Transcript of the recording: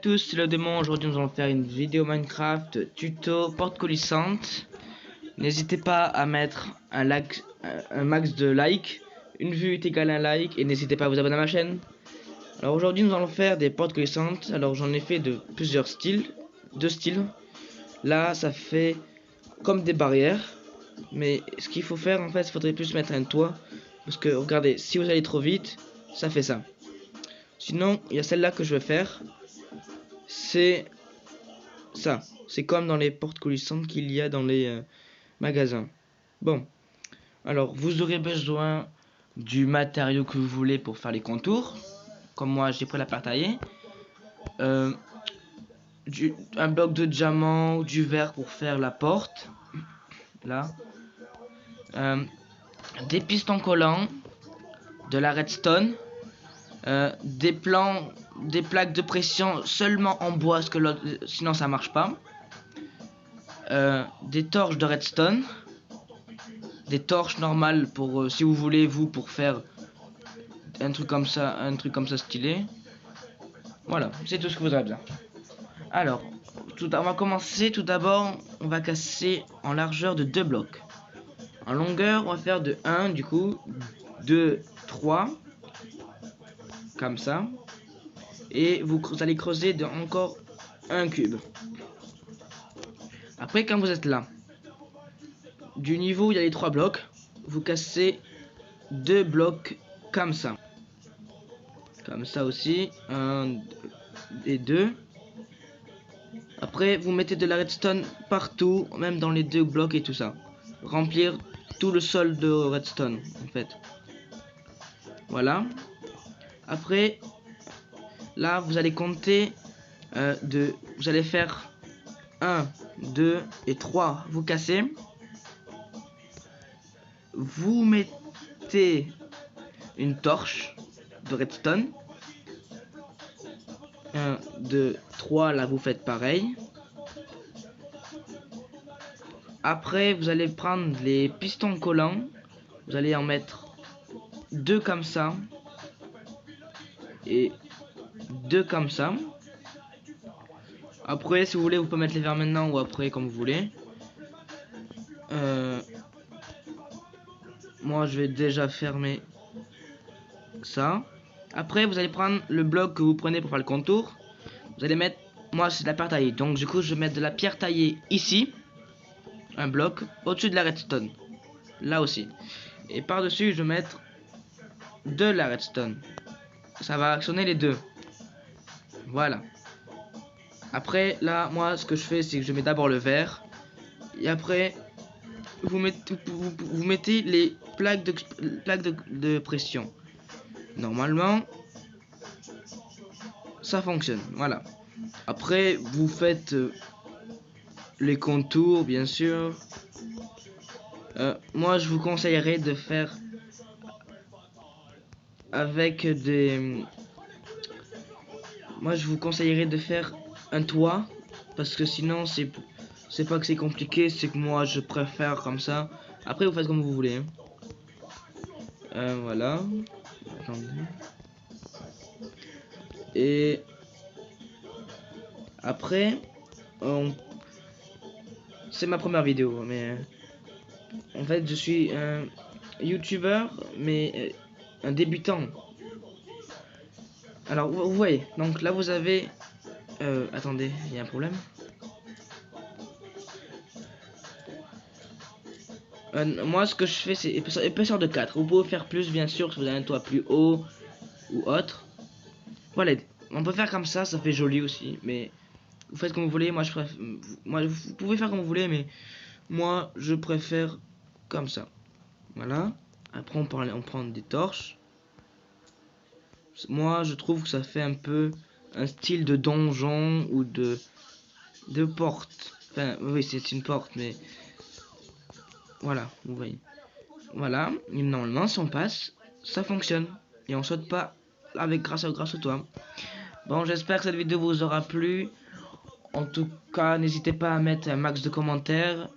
tous, c'est le démon. Aujourd'hui nous allons faire une vidéo Minecraft tuto porte coulissante. N'hésitez pas à mettre un max de likes. Une vue est égale à un like. Et n'hésitez pas à vous abonner à ma chaîne. Alors aujourd'hui nous allons faire des portes coulissantes. Alors j'en ai fait de plusieurs styles. Deux styles. Là ça fait comme des barrières. Mais ce qu'il faut faire en fait, il faudrait plus mettre un toit. Parce que regardez, si vous allez trop vite, ça fait ça. Sinon, il y a celle-là que je vais faire. C'est ça. C'est comme dans les portes coulissantes qu'il y a dans les magasins. Bon. Alors, vous aurez besoin du matériau que vous voulez pour faire les contours. Comme moi, j'ai pris la paire taillée. Un bloc de diamant ou du verre pour faire la porte. Là. Des pistons collants. De la redstone. Des plaques de pression seulement en bois, parce que sinon ça marche pas. Des torches de redstone, des torches normales pour si vous voulez pour faire un truc comme ça stylé. Voilà, c'est tout ce que vous avez besoin. Alors, on va commencer. Tout d'abord, on va casser en largeur de 2 blocs. En longueur, on va faire de 1 du coup, 2, 3. Comme ça. Et vous allez creuser de encore un cube. Après, quand vous êtes là, du niveau où il y a les 3 blocs, vous cassez 2 blocs comme ça. Comme ça aussi. 1 et 2. Après, vous mettez de la redstone partout, même dans les 2 blocs et tout ça. Remplir tout le sol de redstone, en fait. Voilà. Après, là, vous allez compter vous allez faire 1, 2 et 3. Vous cassez. Vous mettez une torche de redstone. 1, 2, 3. Là, vous faites pareil. Après, vous allez prendre les pistons collants. Vous allez en mettre 2 comme ça. Et 2 comme ça. Après, si vous voulez, vous pouvez mettre les verres maintenant ou après, comme vous voulez. Moi, je vais déjà fermer ça. Après, vous allez prendre le bloc que vous prenez pour faire le contour. Vous allez mettre... Moi, c'est de la pierre taillée. Donc, du coup, je vais mettre de la pierre taillée ici. Un bloc. Au-dessus de la redstone. Là aussi. Et par-dessus, je vais mettre de la redstone. Ça va actionner les deux. Voilà. Après, là, moi, ce que je fais, c'est que je mets d'abord le verre. Et après, vous mettez les plaques de pression. Normalement, ça fonctionne. Voilà. Après, vous faites les contours, bien sûr. Moi, je vous conseillerais de faire avec des... Moi, je vous conseillerais de faire un toit. Parce que sinon, c'est pas que c'est compliqué, c'est que moi, je préfère comme ça. Après, vous faites comme vous voulez. Voilà. Attendez. Et après, c'est ma première vidéo, mais en fait, je suis un YouTuber, mais un débutant. Alors, vous voyez, donc là, vous avez... attendez, il y a un problème. Moi, ce que je fais, c'est épaisseur de 4. Vous pouvez faire plus, bien sûr, si vous avez un toit plus haut ou autre. Voilà, on peut faire comme ça fait joli aussi, mais vous faites comme vous voulez. Moi, vous pouvez faire comme vous voulez, mais moi, je préfère comme ça. Voilà. Après, on prend des torches. Moi, je trouve que ça fait un peu un style de donjon ou de porte. Enfin, oui, c'est une porte, mais voilà, vous voyez. Voilà, et normalement, si on passe, ça fonctionne. Et on saute pas grâce au toit. Bon, j'espère que cette vidéo vous aura plu. En tout cas, n'hésitez pas à mettre un max de commentaires.